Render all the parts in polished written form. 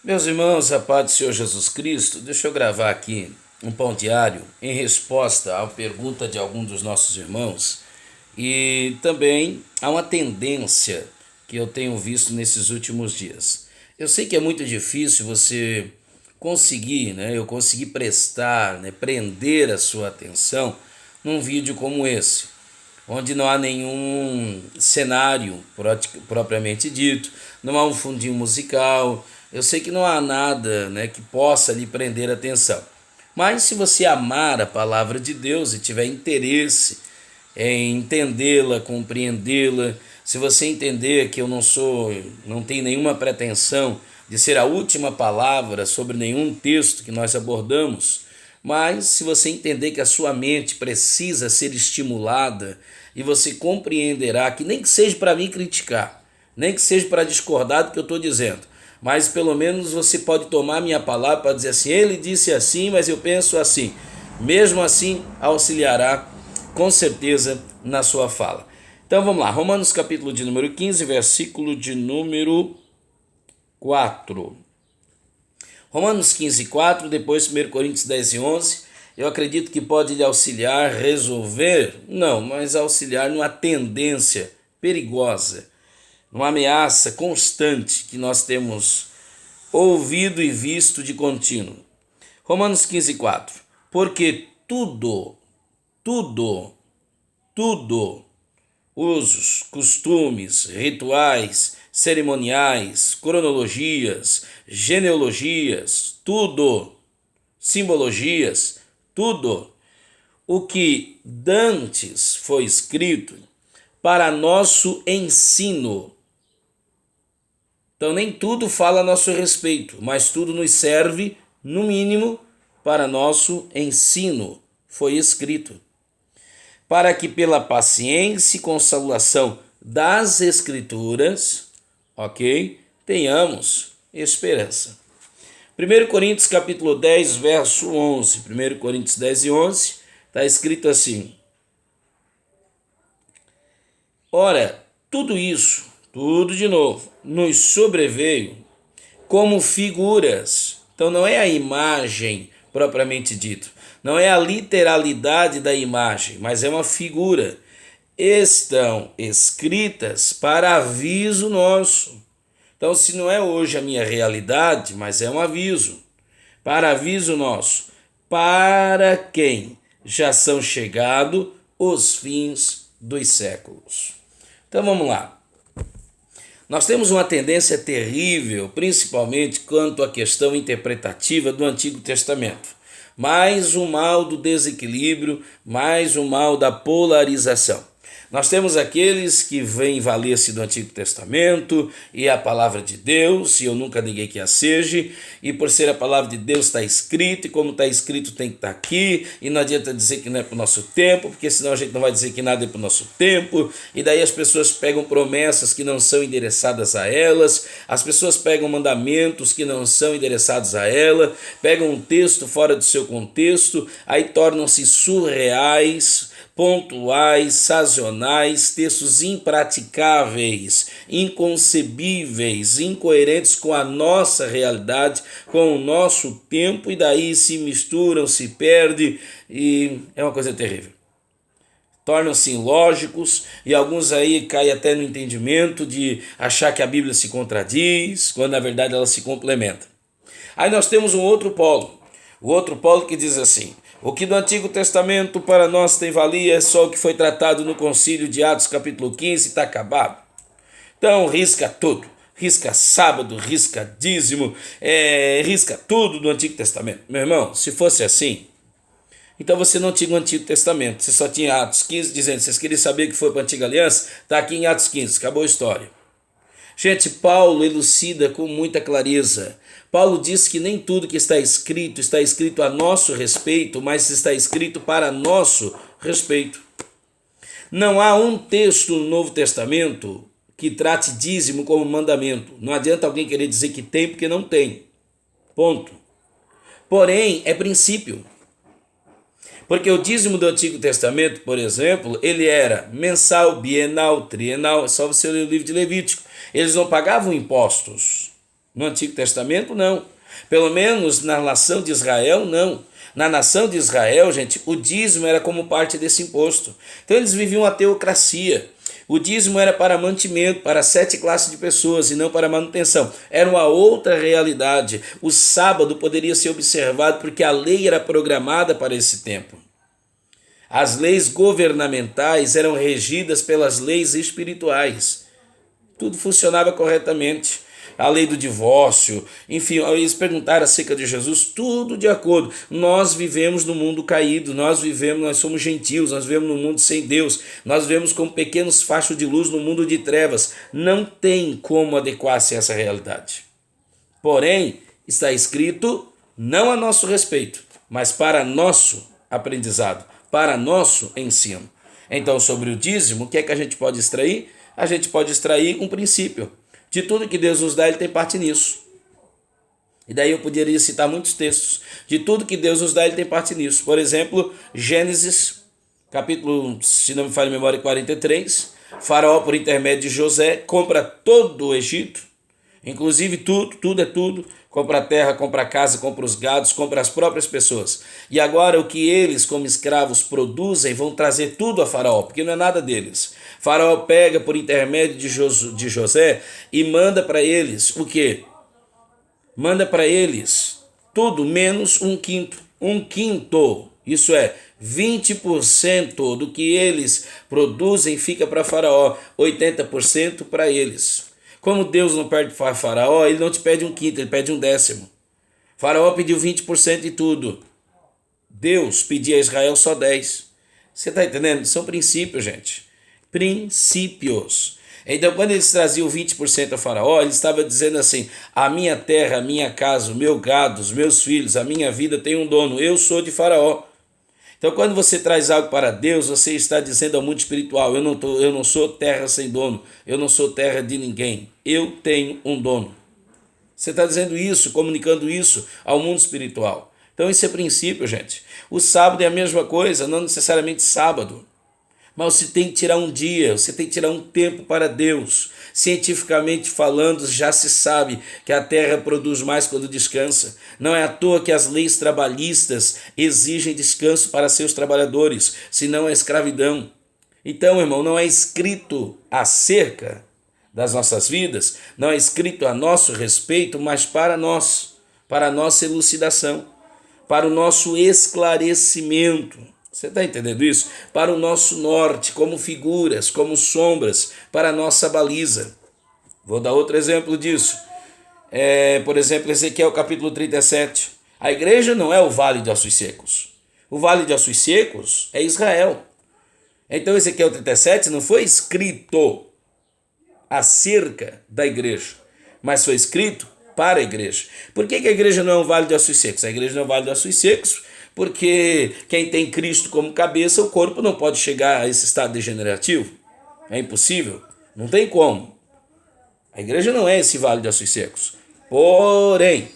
Meus irmãos, a paz do Senhor Jesus Cristo, deixa eu gravar aqui um pão diário em resposta à pergunta de algum dos nossos irmãos e também há uma tendência que eu tenho visto nesses últimos dias. Eu sei que é muito difícil você conseguir, eu consegui prestar, prender a sua atenção num vídeo como esse, onde não há nenhum cenário propriamente dito, não há um fundinho musical. Eu sei que não há nada, que possa lhe prender a atenção. Mas se você amar a palavra de Deus e tiver interesse em entendê-la, compreendê-la, se você entender que eu não tenho nenhuma pretensão de ser a última palavra sobre nenhum texto que nós abordamos, mas se você entender que a sua mente precisa ser estimulada e você compreenderá que nem que seja para me criticar, nem que seja para discordar do que eu estou dizendo, mas pelo menos você pode tomar minha palavra para dizer assim, ele disse assim, mas eu penso assim. Mesmo assim, auxiliará com certeza na sua fala. Então vamos lá, Romanos capítulo de número 15, versículo de número 4. Romanos 15, 4, depois 1 Coríntios 10 e 11. Eu acredito que pode lhe auxiliar, resolver, não, mas auxiliar numa tendência perigosa, numa ameaça constante que nós temos ouvido e visto de contínuo. Romanos 15, 4. Porque tudo, usos, costumes, rituais, cerimoniais, cronologias, genealogias, tudo, simbologias, tudo o que dantes foi escrito para nosso ensino. Então nem tudo fala a nosso respeito, mas tudo nos serve, no mínimo, para nosso ensino. Foi escrito. Para que pela paciência e consolação das Escrituras, tenhamos esperança. 1 Coríntios capítulo 10, verso 11. 1 Coríntios 10 e 11, está escrito assim. Ora, tudo de novo, nos sobreveio como figuras. Então não é a imagem propriamente dito, não é a literalidade da imagem, mas é uma figura. Estão escritas para aviso nosso. Então, se não é hoje a minha realidade, mas é um aviso, para aviso nosso, para quem já são chegados os fins dos séculos. Então vamos lá. Nós temos uma tendência terrível, principalmente quanto à questão interpretativa do Antigo Testamento. Mais o mal do desequilíbrio, mais o mal da polarização. Nós temos aqueles que vêm valer-se do Antigo Testamento e a palavra de Deus, e eu nunca neguei que a seja, e por ser a palavra de Deus está escrito, e como está escrito tem que estar aqui, e não adianta dizer que não é para o nosso tempo, porque senão a gente não vai dizer que nada é para o nosso tempo, e daí as pessoas pegam promessas que não são endereçadas a elas, as pessoas pegam mandamentos que não são endereçados a ela, pegam um texto fora do seu contexto, aí tornam-se surreais, pontuais, sazonais, textos impraticáveis, inconcebíveis, incoerentes com a nossa realidade, com o nosso tempo, e daí se misturam, se perdem, e é uma coisa terrível. Tornam-se ilógicos, e alguns aí caem até no entendimento de achar que a Bíblia se contradiz, quando na verdade ela se complementa. Aí nós temos um outro polo, o outro polo que diz assim: o que do Antigo Testamento para nós tem valia é só o que foi tratado no concílio de Atos capítulo 15 e está acabado. Então risca tudo, risca sábado, risca dízimo, risca tudo do Antigo Testamento. Meu irmão, se fosse assim, então você não tinha o Antigo Testamento, você só tinha Atos 15 dizendo, vocês queriam saber o que foi para a Antiga Aliança? Está aqui em Atos 15, acabou a história. Gente, Paulo elucida com muita clareza. Paulo diz que nem tudo que está escrito a nosso respeito, mas está escrito para nosso respeito. Não há um texto no Novo Testamento que trate dízimo como mandamento. Não adianta alguém querer dizer que tem porque não tem. Ponto. Porém, é princípio. Porque o dízimo do Antigo Testamento, por exemplo, ele era mensal, bienal, trienal, é só você ler o livro de Levítico. Eles não pagavam impostos. No Antigo Testamento, não. Pelo menos na nação de Israel, não. Na nação de Israel, gente, o dízimo era como parte desse imposto. Então eles viviam a teocracia. O dízimo era para mantimento, para 7 classes de pessoas e não para manutenção. Era uma outra realidade. O sábado poderia ser observado porque a lei era programada para esse tempo. As leis governamentais eram regidas pelas leis espirituais. Tudo funcionava corretamente. A lei do divórcio, enfim, eles perguntaram acerca de Jesus, tudo de acordo. Nós vivemos no mundo caído, nós somos gentios, nós vivemos no mundo sem Deus, nós vivemos como pequenos fachos de luz no mundo de trevas. Não tem como adequar-se a essa realidade. Porém, está escrito, não a nosso respeito, mas para nosso aprendizado, para nosso ensino. Então, sobre o dízimo, o que é que a gente pode extrair? A gente pode extrair um princípio. De tudo que Deus nos dá, Ele tem parte nisso. E daí eu poderia citar muitos textos. De tudo que Deus nos dá, Ele tem parte nisso. Por exemplo, Gênesis, capítulo, se não me falha a memória, 43. Faraó, por intermédio de José, compra todo o Egito. Inclusive tudo é tudo. Compra a terra, compra a casa, compra os gados, compra as próprias pessoas. E agora o que eles, como escravos, produzem, vão trazer tudo a Faraó, porque não é nada deles. Faraó pega por intermédio de José e manda para eles o quê? Manda para eles tudo menos um quinto. Um quinto, isso é, 20% do que eles produzem fica para Faraó, 80% para eles. Como Deus não pede para Faraó, ele não te pede um quinto, ele pede um décimo. Faraó pediu 20% de tudo. Deus pedia a Israel só 10%. Você está entendendo? São princípios, gente. Princípios. Então, quando eles traziam 20% a Faraó, ele estava dizendo assim, a minha terra, a minha casa, o meu gado, os meus filhos, a minha vida tem um dono, eu sou de Faraó. Então, quando você traz algo para Deus, você está dizendo ao mundo espiritual, eu não sou terra sem dono, eu não sou terra de ninguém, eu tenho um dono. Você está dizendo isso, comunicando isso ao mundo espiritual. Então, isso é princípio, gente. O sábado é a mesma coisa, não necessariamente sábado. Mas você tem que tirar um dia, você tem que tirar um tempo para Deus. Cientificamente falando, já se sabe que a terra produz mais quando descansa. Não é à toa que as leis trabalhistas exigem descanso para seus trabalhadores, senão é escravidão. Então, irmão, não é escrito acerca das nossas vidas, não é escrito a nosso respeito, mas para nós, para a nossa elucidação, para o nosso esclarecimento. Você está entendendo isso? Para o nosso norte, como figuras, como sombras, para a nossa baliza. Vou dar outro exemplo disso. Por exemplo, Ezequiel capítulo 37. A igreja não é o vale de ossos secos. O vale de ossos secos é Israel. Então Ezequiel 37 não foi escrito acerca da igreja, mas foi escrito para a igreja. Por que a igreja não é um vale de ossos secos? A igreja não é um vale de ossos secos porque quem tem Cristo como cabeça, o corpo não pode chegar a esse estado degenerativo. É impossível. Não tem como. A igreja não é esse vale de ossos secos. Porém,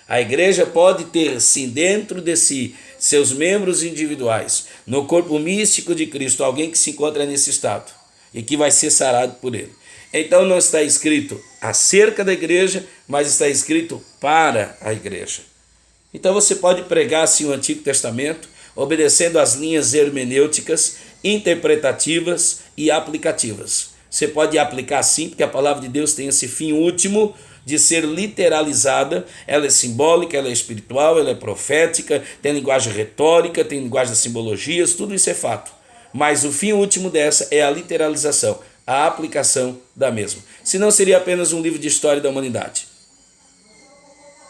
a igreja pode ter, sim, dentro de si, seus membros individuais, no corpo místico de Cristo, alguém que se encontra nesse estado e que vai ser sarado por ele. Então não está escrito acerca da igreja, mas está escrito para a igreja. Então você pode pregar assim o Antigo Testamento, obedecendo às linhas hermenêuticas, interpretativas e aplicativas. Você pode aplicar sim, porque a palavra de Deus tem esse fim último de ser literalizada. Ela é simbólica, ela é espiritual, ela é profética, tem linguagem retórica, tem linguagem das simbologias, tudo isso é fato. Mas o fim último dessa é a literalização, a aplicação da mesma. Senão seria apenas um livro de história da humanidade.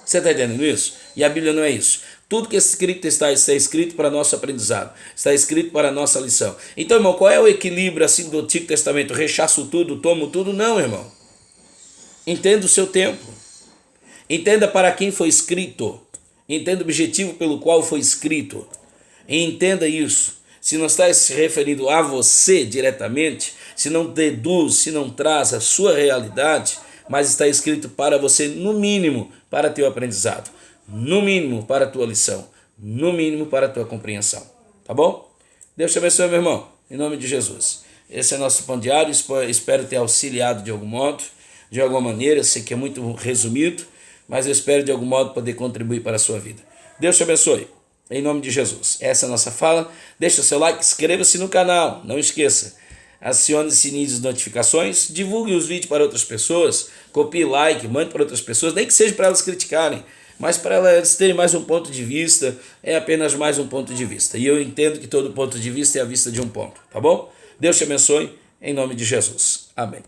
Você está entendendo isso? E a Bíblia não é isso. Tudo que está escrito para nosso aprendizado, está escrito para a nossa lição. Então, irmão, qual é o equilíbrio assim do Antigo Testamento? Rechaço tudo, tomo tudo? Não, irmão. Entenda o seu tempo. Entenda para quem foi escrito. Entenda o objetivo pelo qual foi escrito. E entenda isso. Se não está se referindo a você diretamente, se não deduz, se não traz a sua realidade, mas está escrito para você, no mínimo, para teu aprendizado, no mínimo, para a tua lição, no mínimo, para a tua compreensão. Tá bom? Deus te abençoe, meu irmão, em nome de Jesus. Esse é nosso pão diário, espero ter auxiliado de algum modo. de alguma maneira. Eu sei que é muito resumido, mas eu espero de algum modo poder contribuir para a sua vida. Deus te abençoe. Em nome de Jesus. Essa é a nossa fala. Deixa o seu like, inscreva-se no canal. Não esqueça. Acione o sininho de notificações. Divulgue os vídeos para outras pessoas. Copie like, mande para outras pessoas. Nem que seja para elas criticarem, mas para elas terem mais um ponto de vista. É apenas mais um ponto de vista. E eu entendo que todo ponto de vista é a vista de um ponto. Tá bom? Deus te abençoe. Em nome de Jesus. Amém.